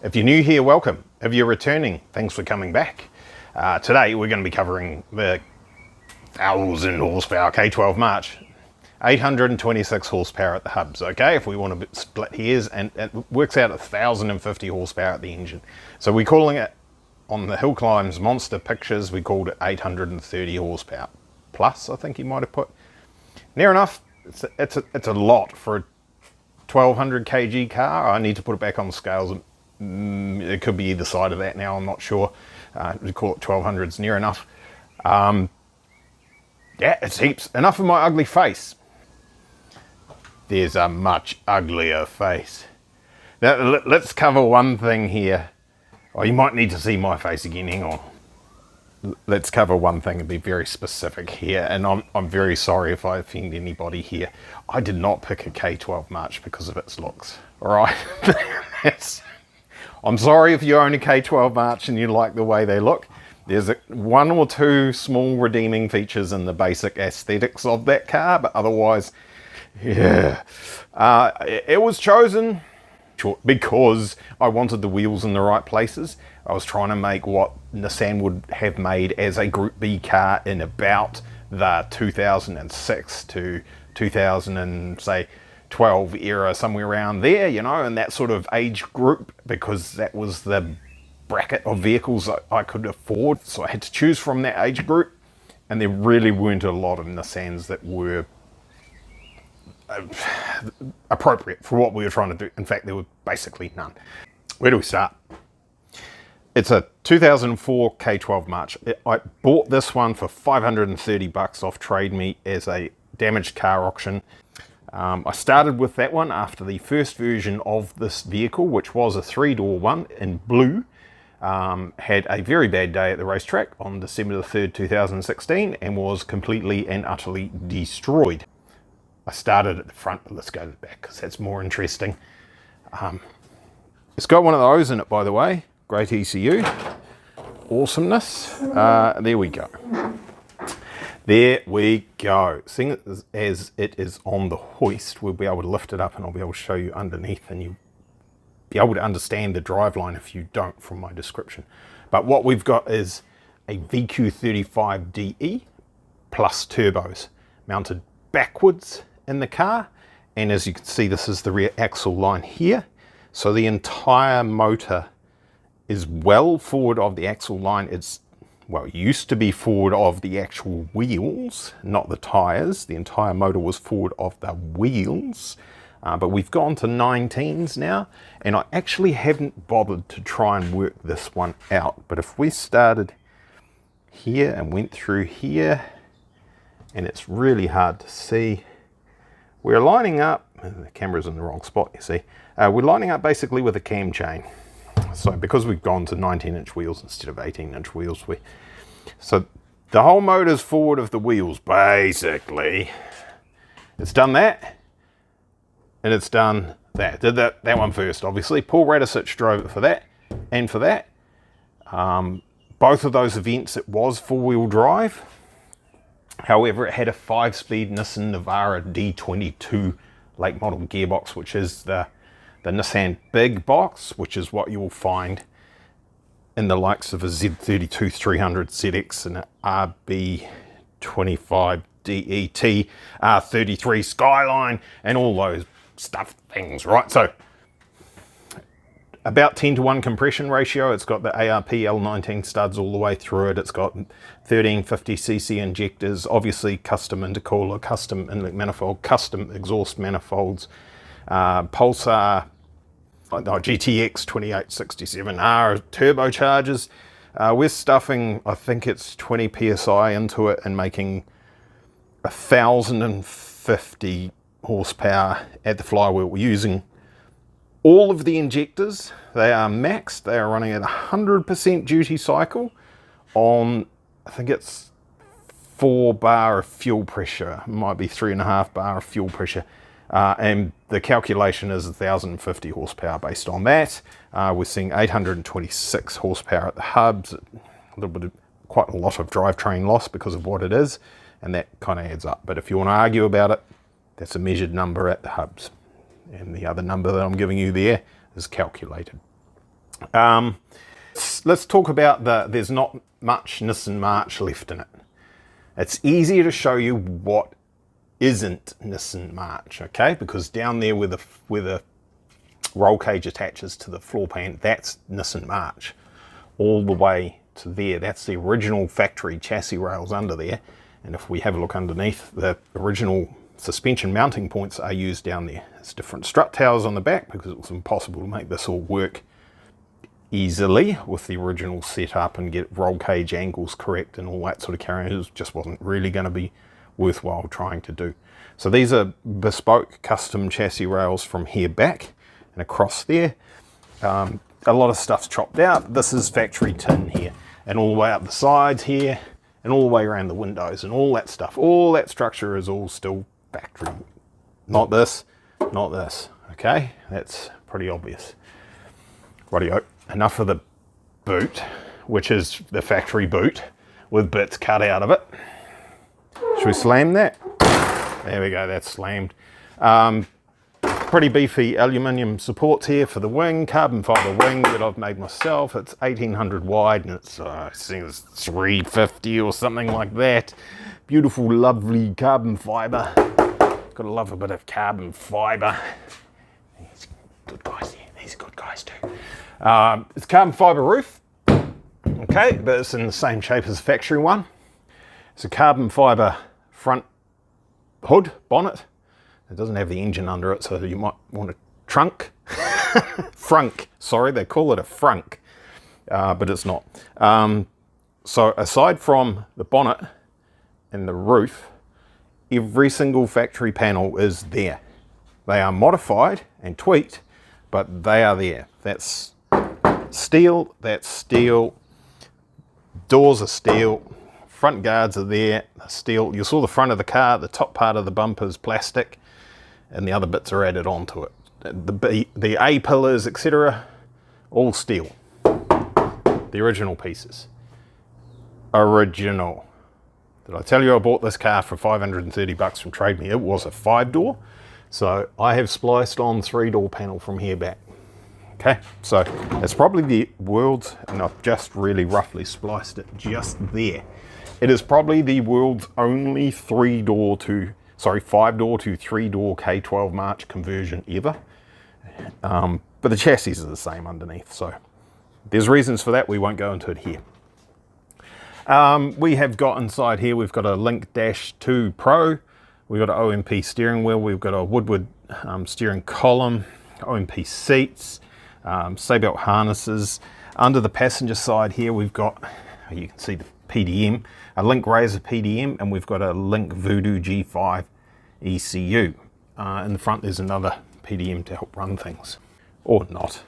If you're new here, welcome. If you're returning, thanks for coming back. Today we're going to be covering the 1,000 horsepower K12 March. 826 horsepower at the hubs, okay? If we want to split hairs, and it works out at 1,050 horsepower at the engine. So we're calling it, on the Hill Climbs Monster Pictures, we called it 830 horsepower. Plus, I think he might have put. Near enough. It's a lot for a 1,200 kg car. I need to put it back on the scales. It could be either side of that now, I'm not sure. We call it 1,200's near enough. Yeah, it's heaps. Enough of my ugly face. There's a much uglier face. Now, let's cover one thing here. Oh, you might need to see my face again, hang on. Let's cover one thing and be very specific here, and I'm very sorry if I offend anybody here. I did not pick a K12 March because of its looks, all right? I'm sorry if you own a K12 March and you like the way they look. There's one or two small redeeming features in the basic aesthetics of that car, but otherwise, yeah. It was chosen because I wanted the wheels in the right places. I was trying to make what Nissan would have made as a Group B car in about the 2006 to 2012 era, somewhere around there, you know, in that sort of age group, because that was the bracket of vehicles that I could afford. So I had to choose from that age group, and there really weren't a lot of Nissans that were appropriate for what we were trying to do. In fact, there were basically none. Where do we start? It's a 2004 K12 March. I bought this one for 530 bucks off Trade Me as a damaged car auction. I started with that one after the first version of this vehicle, which was a 3-door one in blue. Had a very bad day at the racetrack on December the 3rd, 2016, and was completely and utterly destroyed. I started at the front, but let's go to the back because that's more interesting. It's got one of those in it, by the way. Great ECU. Awesomeness. There we go. There we go. Seeing as it is on the hoist, we'll be able to lift it up and I'll be able to show you underneath, and you'll be able to understand the driveline if you don't from my description. But what we've got is a VQ35DE plus turbos mounted backwards in the car, and as you can see, this is the rear axle line here. So the entire motor is well forward of the axle line. It's, well, it used to be forward of the actual wheels, not the tires. The entire motor was forward of the wheels, but we've gone to 19s now, and I actually haven't bothered to try and work this one out. But if we started here and went through here, and it's really hard to see, we're lining up, the camera's in the wrong spot, you see, we're lining up basically with a cam chain. So because we've gone to 19-inch wheels instead of 18-inch wheels, so the whole motor's forward of the wheels, basically. It's done that, and it's done that. Did that one first, obviously. Paul Radisich drove it for that, and for that. Both of those events, it was four-wheel drive. However, it had a 5-speed Nissan Navara D22 late model gearbox, which is the Nissan big box, which is what you'll find in the likes of a Z32 300 ZX and an RB25 DET, R33 Skyline, and all those stuff things, right? So about 10-to-1 compression ratio. It's got the ARP L19 studs all the way through it. It's got 1350cc injectors, obviously custom intercooler, custom inlet manifold, custom exhaust manifolds, Pulsar, GTX 2867R turbochargers. We're stuffing, I think it's 20 psi into it and making 1,050 horsepower at the flywheel. We're using all of the injectors. They are maxed. They are running at 100% duty cycle on, I think it's 4 bar of fuel pressure. It might be 3.5 bar of fuel pressure. And the calculation is 1,050 horsepower based on that. We're seeing 826 horsepower at the hubs, a little bit of, quite a lot of drivetrain loss because of what it is, and that kind of adds up. But if you want to argue about it, that's a measured number at the hubs. And the other number that I'm giving you there is calculated. Let's talk about there's not much Nissan March left in it. It's easier to show you what isn't Nissan March, okay? Because down there where the roll cage attaches to the floor pan, that's Nissan March. All the way to there, that's the original factory chassis rails under there. And if we have a look underneath, the original suspension mounting points are used down there. There's different strut towers on the back because it was impossible to make this all work easily with the original setup and get roll cage angles correct and all that sort of carrying. It just wasn't really going to be worthwhile trying to do. So these are bespoke custom chassis rails from here back and across there. A lot of stuff's chopped out. This is factory tin here, and all the way up the sides here and all the way around the windows and all that stuff. All that structure is all still factory. Not this, not this. Okay, that's pretty obvious. Rightio. Enough of the boot, which is the factory boot with bits cut out of it. Should we slam that? There we go, that's slammed. Pretty beefy aluminium supports here for the wing, carbon fibre wing that I've made myself. It's 1800 wide and it's, I think it's 350 or something like that. Beautiful, lovely carbon fibre. Gotta love a bit of carbon fibre. These good guys here, these are good guys too. It's carbon fibre roof, okay, but it's in the same shape as the factory one. It's a carbon fibre front hood, bonnet. It doesn't have the engine under it, so you might want a trunk. Frunk, sorry, they call it a frunk, but it's not. So aside from the bonnet and the roof, every single factory panel is there. They are modified and tweaked, but they are there. That's steel, doors are steel, front guards are there, steel. You saw the front of the car, the top part of the bumper is plastic, and the other bits are added onto it. The A-pillars, etc., all steel. The original pieces. Original. Did I tell you I bought this car for 530 bucks from Trade Me? It was a 5-door, so I have spliced on 3-door panel from here back. Okay, so it's probably the world's, and I've just really roughly spliced it just there. It is probably the world's only 5-door to 3-door K12 March conversion ever. But the chassis is the same underneath, so there's reasons for that. We won't go into it here. We have got inside here, we've got a Link Dash 2 Pro, we've got an OMP steering wheel, we've got a Woodward steering column, OMP seats, Sabelt harnesses. Under the passenger side here, we've got, you can see the PDM, a Link Razor PDM, and we've got a Link Voodoo G5 ECU. In the front, there's another PDM to help run things, or not.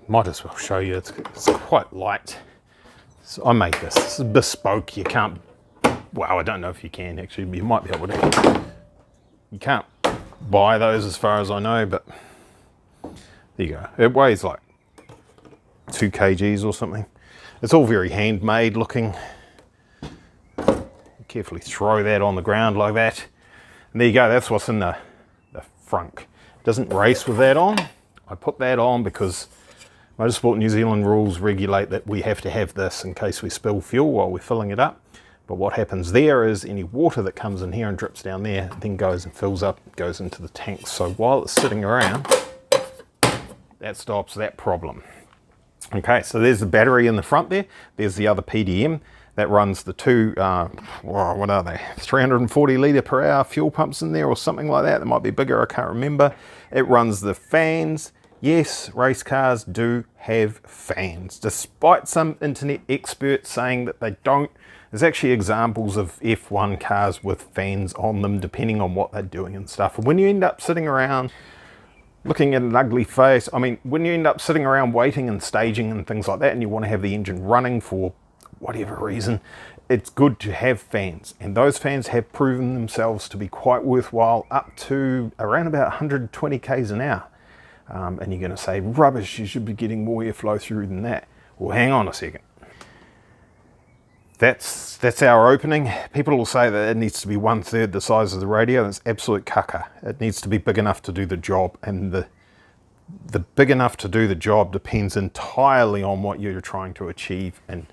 Might as well show you. It's quite light. So I made this. This is bespoke. You can't. Well, I don't know if you can actually. You might be able to. You can't buy those, as far as I know, but. There you go. It weighs like 2 kgs or something. It's all very handmade looking. Carefully throw that on the ground like that. And there you go. That's what's in the frunk. It doesn't race with that on. I put that on because Motorsport New Zealand rules regulate that we have to have this in case we spill fuel while we're filling it up. But what happens there is any water that comes in here and drips down there then goes and fills up, goes into the tank. So while it's sitting around, that stops that problem. Okay, so there's the battery in the front there. There's the other PDM that runs the two, what are they? 340 litre per hour fuel pumps in there or something like that. That might be bigger, I can't remember. It runs the fans. Yes, race cars do have fans. Despite some internet experts saying that they don't, there's actually examples of F1 cars with fans on them depending on what they're doing and stuff. And when you end up sitting around looking at an ugly face, I mean, when you end up sitting around waiting and staging and things like that and you want to have the engine running for whatever reason, it's good to have fans. And those fans have proven themselves to be quite worthwhile up to around about 120 k's an hour. And you're going to say, rubbish, you should be getting more airflow through than that. Well, hang on a second. That's our opening. People will say that it needs to be 1/3 the size of the radio. That's absolute caca. It needs to be big enough to do the job, and big enough to do the job depends entirely on what you're trying to achieve, and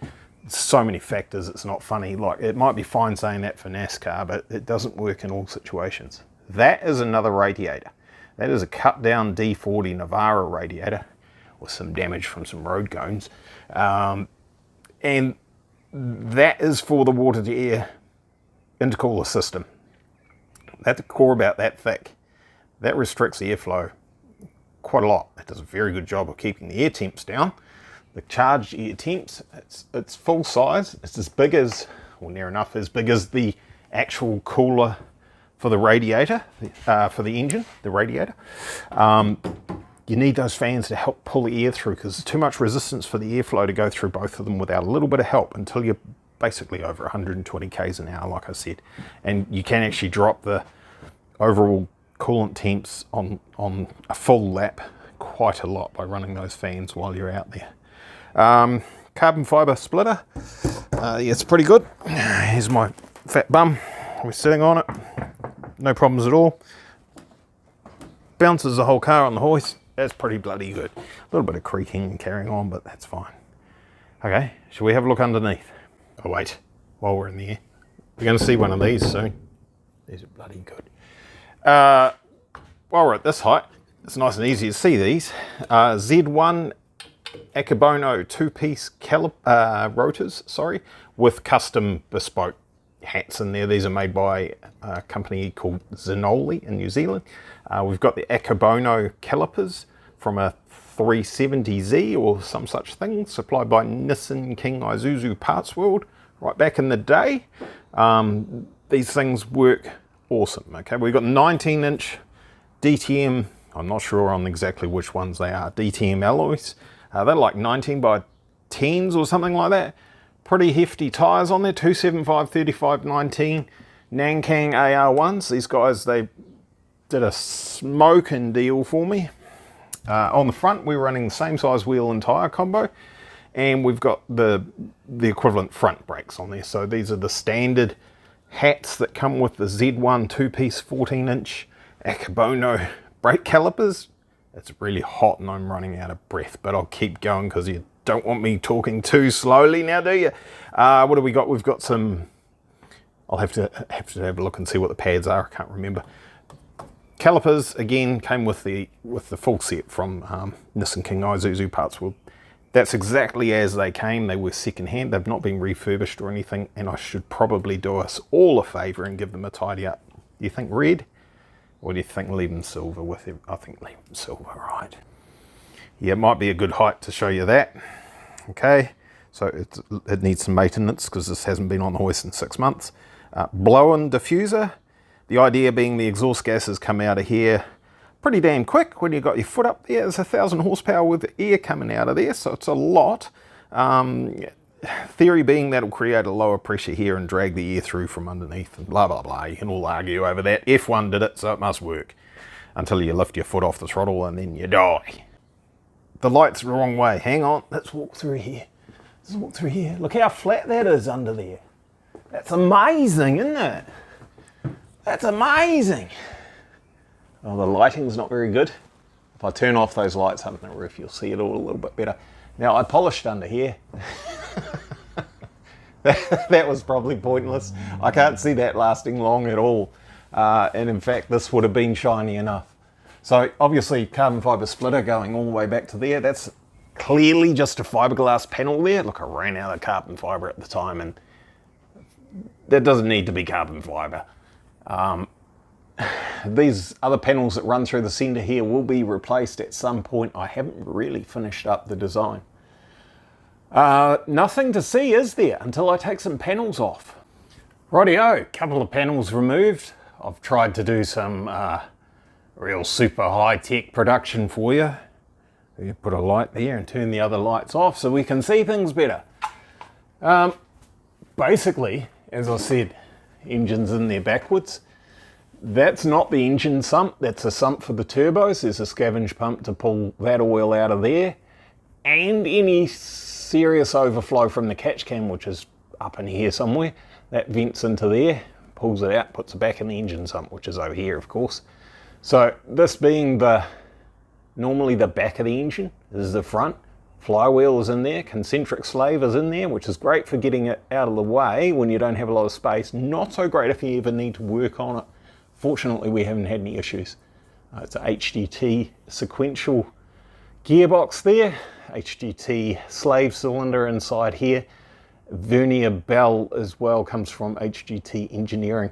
so many factors it's not funny. Like, it might be fine saying that for NASCAR, but it doesn't work in all situations. That is another radiator. That is a cut down D40 Navara radiator with some damage from some road cones, and that is for the water to air intercooler system. That's a core about that thick. That restricts the airflow quite a lot. It does a very good job of keeping the air temps down. The charged air temps, it's full size. It's as big as, or near enough as big as the actual cooler for the radiator, for the engine, the radiator. You need those fans to help pull the air through, because there's too much resistance for the airflow to go through both of them without a little bit of help until you're basically over 120 k's an hour, like I said. And you can actually drop the overall coolant temps on a full lap quite a lot by running those fans while you're out there. Carbon fiber splitter, yeah, it's pretty good. Here's my fat bum, we're sitting on it, no problems at all. Bounces the whole car on the hoist. That's pretty bloody good. A little bit of creaking and carrying on, but that's fine. Okay, shall we have a look underneath? Oh wait, while we're in the air, we're going to see one of these soon. These are bloody good. While we're at this height, it's nice and easy to see these. Z1 Akebono two-piece rotors, with custom bespoke hats in there. These are made by a company called Zinoli in New Zealand. We've got the Akebono calipers from a 370Z or some such thing, supplied by Nissan Isuzu Parts World right back in the day. These things work awesome. Okay, we've got 19-inch DTM, I'm not sure on exactly which ones they are, DTM alloys. They're like 19 by 10s or something like that. Pretty hefty tyres on there, 275 35 19 Nankang AR1s. These guys, they did a smoking deal for me. On the front, we're running the same size wheel and tyre combo, and we've got the equivalent front brakes on there. So these are the standard hats that come with the Z1 two-piece 14-inch Akebono brake calipers. It's really hot and I'm running out of breath, but I'll keep going because you don't want me talking too slowly now, do you? What do we got? We've got some, I'll have to have a look and see what the pads are. I can't remember. Calipers, again, came with the full set from Nissan Isuzu Parts World. That's exactly as they came. They were second-hand. They've not been refurbished or anything, and I should probably do us all a favour and give them a tidy up. Do you think red? Or do you think leave them silver with it? I think leave them silver, right. Yeah, it might be a good height to show you that. Okay, so it needs some maintenance because this hasn't been on the hoist in 6 months. Blow-in diffuser. The idea being the exhaust gases come out of here pretty damn quick when you've got your foot up there. There's 1,000 horsepower with air coming out of there, so it's a lot. Theory being that'll create a lower pressure here and drag the air through from underneath and blah, blah, blah. You can all argue over that. F1 did it, so it must work. Until you lift your foot off the throttle and then you die. The light's the wrong way. Hang on, let's walk through here. Let's walk through here. Look how flat that is under there. That's amazing, isn't it? That's amazing. Oh, the lighting's not very good. If I turn off those lights up in the roof, you'll see it all a little bit better. Now, I polished under here. That was probably pointless. I can't see that lasting long at all. And in fact, this would have been shiny enough. So obviously carbon fiber splitter going all the way back to there. That's clearly just a fiberglass panel there. Look, I ran out of carbon fiber at the time, and that doesn't need to be carbon fiber. These other panels that run through the center here will be replaced at some point. I haven't really finished up the design. Nothing to see, is there, until I take some panels off. Rightio, couple of panels removed. I've tried to do some real super high-tech production for you. You put a light there and turn the other lights off so we can see things better. Basically, as I said, engine's in there backwards. That's not the engine sump, that's a sump for the turbos. There's a scavenge pump to pull that oil out of there, and any serious overflow from the catch cam, which is up in here somewhere, that vents into there, pulls it out, puts it back in the engine sump, which is over here, of course. So this being the normally the back of the engine. This is the front. Flywheel is in there, concentric slave is in there, which is great for getting it out of the way when you don't have a lot of space. Not so great if you ever need to work on it. Fortunately, we haven't had any issues. It's a HGT sequential gearbox there, HGT slave cylinder inside here. Vernier bell as well comes from HGT engineering.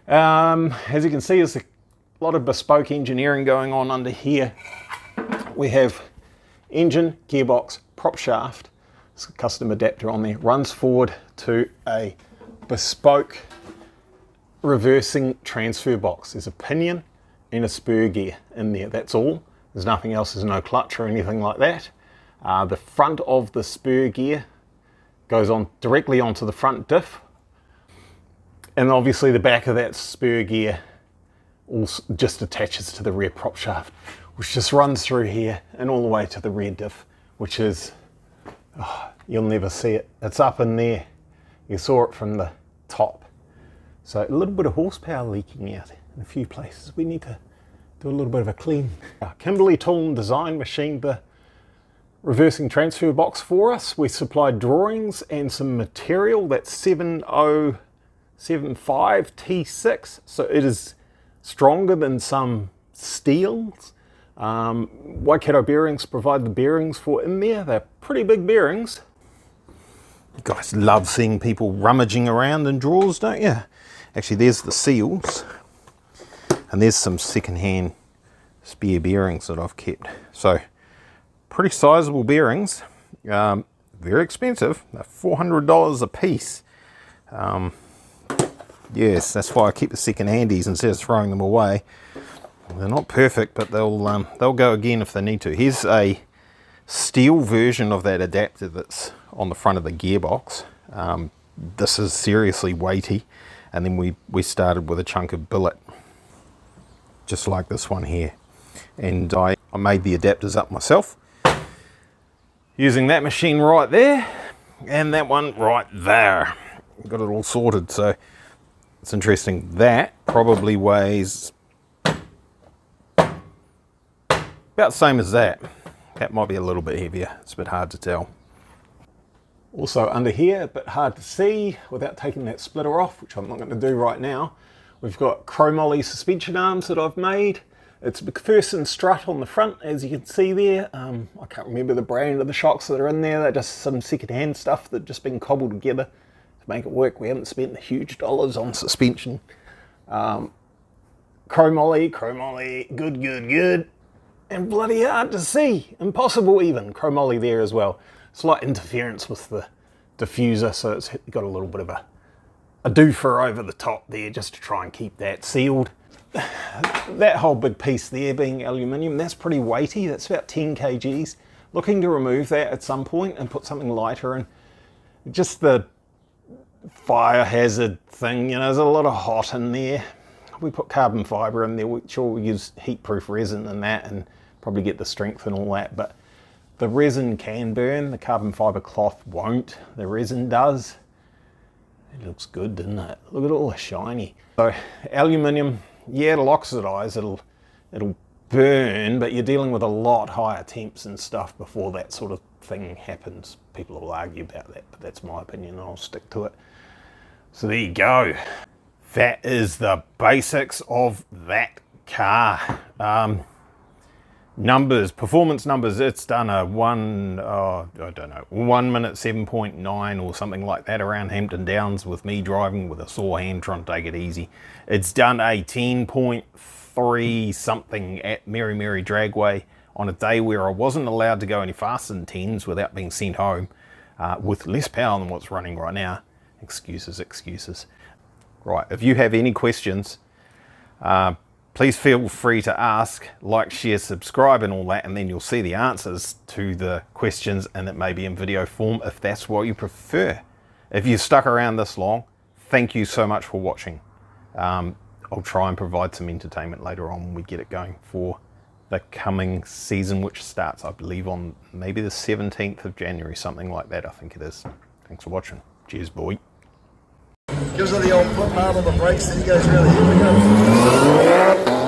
As you can see, there's a lot of bespoke engineering going on under here. We have engine, gearbox, prop shaft. It's a custom adapter on there. Runs forward to a bespoke reversing transfer box. There's a pinion and a spur gear in there. That's all. There's nothing else. There's no clutch or anything like that. The front of the spur gear goes on directly onto the front diff. And obviously the back of that spur gear also just attaches to the rear prop shaft, which just runs through here and all the way to the rear diff, which is, oh, you'll never see it. It's up in there. You saw it from the top. So a little bit of horsepower leaking out in a few places. We need to do a little bit of a clean. Kimberly Tool and Design machined the reversing transfer box for us. We supplied drawings and some material. That's 7075 T6. So it is stronger than some steels. Waikato Bearings provide the bearings for in there. They're pretty big bearings. You guys love seeing people rummaging around in drawers, don't you? Actually, there's the seals. And there's some second-hand spare bearings that I've kept. So, pretty sizable bearings. Very expensive. They're $400 a piece. Yes, that's why I keep the second-handies instead of throwing them away. They're not perfect, but they'll go again if they need to. Here's a steel version of that adapter that's on the front of the gearbox. This is seriously weighty. And then we started with a chunk of billet, just like this one here. And I made the adapters up myself, using that machine right there, and that one right there. Got it all sorted, so it's interesting. That probably weighs about the same as that. That might be a little bit heavier. It's a bit hard to tell. Also under here, a bit hard to see without taking that splitter off, which I'm not going to do right now. We've got chromoly suspension arms that I've made. It's a McPherson strut on the front, as you can see there. I can't remember the brand of the shocks that are in there. They're just some second-hand stuff that just been cobbled together to make it work. We haven't spent the huge dollars on suspension. Chromoly, good. And bloody hard to see. Impossible even. Chromoly there as well. Slight interference with the diffuser, so it's got a little bit of a doofer over the top there just to try and keep that sealed. That whole big piece there being aluminium, that's pretty weighty. That's about 10 kgs. Looking to remove that at some point and put something lighter in. Just the fire hazard thing, you know, there's a lot of hot in there. We put carbon fibre in there, which we use heat-proof resin and that, and probably get the strength and all that, but the resin can burn, the carbon fibre cloth won't, the resin does. It looks good, doesn't it? Look at all the shiny. So aluminium, yeah, it'll oxidize, it'll burn, but you're dealing with a lot higher temps and stuff before that sort of thing happens. People will argue about that, but that's my opinion and I'll stick to it. So there you go. That is the basics of that car. Numbers, performance numbers, it's done a 1 minute 7.9 or something like that around Hampton Downs with me driving with a sore hand trying to take it easy. It's done a 10.3 something at Mary Mary Dragway on a day where I wasn't allowed to go any faster than 10s without being sent home with less power than what's running right now. Excuses. Right, if you have any questions, please feel free to ask, like, share, subscribe and all that, and then you'll see the answers to the questions, and it may be in video form if that's what you prefer. If you've stuck around this long, thank you so much for watching. I'll try and provide some entertainment later on when we get it going for the coming season, which starts, I believe, on maybe the 17th of January, something like that, I think it is. Thanks for watching. Cheers, boy. Gives her the old foot mark on the brakes, then he goes really, here we go.